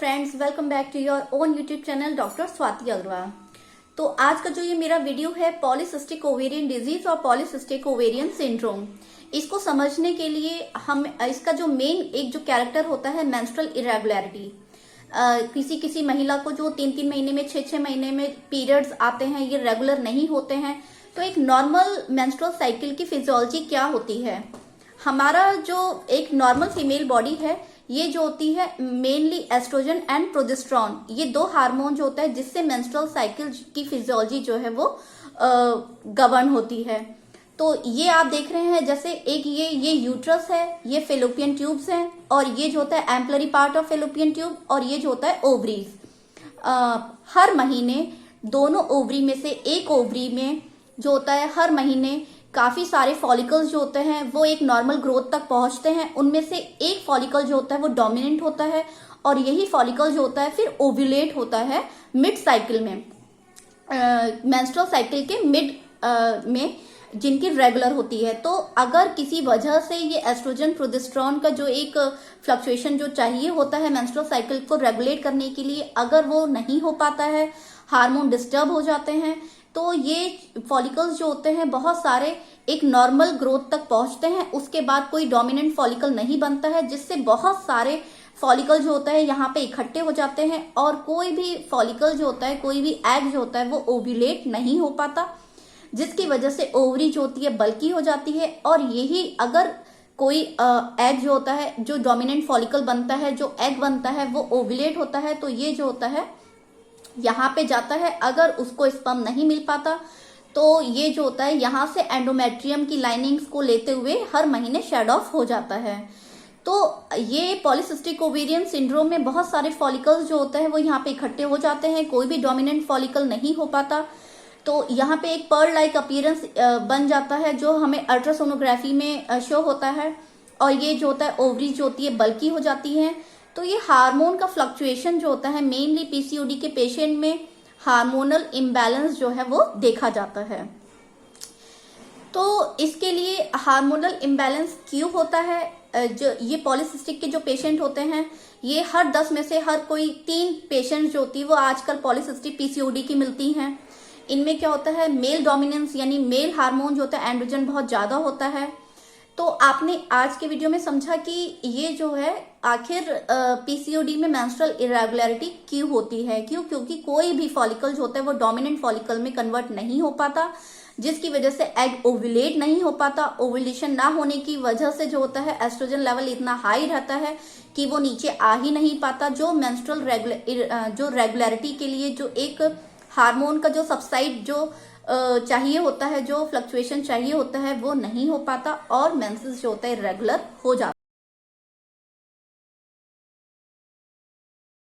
Friends, welcome back to your own YouTube channel doctor Swati Agarwal. तो आज का जो ये मेरा वीडियो है पॉलीसिस्टिक ओवेरियन डिजीज और पॉलीसिस्टिक ओवेरियन सिंड्रोम, इसको समझने के लिए हम इसका जो मेन एक जो कैरेक्टर होता है मेंस्ट्रुअल इरेगुलरिटी, किसी किसी महिला को जो 3-3 महीने में 6-6 महीने में पीरियड्स आते हैं, ये रेगुलर नहीं होते हैं। तो एक नॉर्मल मेंस्ट्रुअल साइकिल की फिजियोलॉजी क्या होती है? हमारा जो एक नॉर्मल फीमेल बॉडी है, ये जो होती है मेनली एस्ट्रोजन एंड प्रोजेस्टेरॉन, ये दो हार्मोन जो होता है जिससे मेंस्ट्रुअल साइकिल की फिजियोलॉजी जो है वो गवर्न होती है। तो ये आप देख रहे हैं, जैसे एक ये यूट्रस है, ये फेलोपियन ट्यूब्स हैं, और ये जो होता है ampullary part of fallopian tube, और ये जो होता है ओवरीज। हर महीने दोनों ओवरी में से एक ओवरी में जो होता है हर महीने काफी सारे फॉलिकल्स जो होते हैं वो एक नॉर्मल ग्रोथ तक पहुंचते हैं। उनमें से एक फॉलिकल जो होता है वो डोमिनेंट होता है, और यही फॉलिकल जो होता है फिर ओव्यूलेट होता है मिड साइकिल में, मेंस्ट्रुअल साइकिल के मिड में, जिनकी रेगुलर होती है। तो अगर किसी वजह से ये एस्ट्रोजन प्रोजेस्टेरॉन का जो एक फ्लक्चुएशन जो चाहिए होता है मेंस्ट्रुअल साइकिल को रेगुलेट करने के लिए, अगर वो नहीं हो पाता है, हार्मोन डिस्टर्ब हो जाते हैं, तो ये फॉलिकल्स जो होते हैं बहुत सारे एक नॉर्मल ग्रोथ तक पहुंचते हैं। उसके बाद कोई डोमिनेंट फॉलिकल नहीं बनता है, जिससे बहुत सारे फॉलिकल जो होता है यहाँ पे इकट्ठे हो जाते हैं, और कोई भी फॉलिकल जो होता है, कोई भी एग जो होता है वो ओव्यूलेट नहीं हो पाता, जिसकी वजह से ओवरी जो होती है बल्की हो जाती है। और यही अगर कोई एग जो होता है, जो डोमिनेंट फॉलिकल बनता है, जो एग बनता है, वो ओव्यूलेट होता है, तो ये जो होता है यहाँ पे जाता है। अगर उसको स्पर्म नहीं मिल पाता तो ये जो होता है यहाँ से एंडोमेट्रियम की लाइनिंग्स को लेते हुए हर महीने शेड ऑफ हो जाता है। तो ये पॉलीसिस्टिक ओवेरियन सिंड्रोम में बहुत सारे फॉलिकल्स जो होते हैं वो यहाँ पे इकट्ठे हो जाते हैं, कोई भी डोमिनेंट फॉलिकल नहीं हो पाता। तो यहाँ पे एक पर्ल लाइक अपीयरेंस बन जाता है, जो हमें अल्ट्रासोनोग्राफी में शो होता है, और ये जो होता है ओवरी जो होती है बल्की हो जाती है। तो ये हार्मोन का फ्लक्चुएशन जो होता है, मेनली पीसीओडी के पेशेंट में हार्मोनल इम्बैलेंस जो है वो देखा जाता है। तो इसके लिए हार्मोनल इम्बैलेंस क्यों होता है? जो ये पॉलीसिस्टिक के जो पेशेंट होते हैं, ये हर 10 में से हर कोई 3 पेशेंट जो होती है वो आजकल पॉलीसिस्टिक पीसीओडी की मिलती हैं। इनमें क्या होता है, मेल डोमिनेंस यानी मेल हार्मोन जो होता है एंड्रोजन बहुत ज्यादा होता है। तो आपने आज के वीडियो में समझा कि ये जो है आखिर पीसीओडी में मेंस्ट्रुअल इरेगुलरिटी क्यों होती है। क्योंकि कोई भी फॉलिकल जो होता है वो डोमिनेंट फॉलिकल में कन्वर्ट नहीं हो पाता, जिसकी वजह से एग ओव्यूलेट नहीं हो पाता। ओव्यूलेशन ना होने की वजह से जो होता है एस्ट्रोजन लेवल इतना हाई रहता है कि वो नीचे आ ही नहीं पाता। जो मेंस्ट्रुअल जो रेगुलरिटी के लिए जो एक हार्मोन का जो सबसाइड जो चाहिए होता है, जो फ्लक्चुएशन चाहिए होता है, वो नहीं हो पाता, और मेंसेस जो होता है रेगुलर हो जाता है।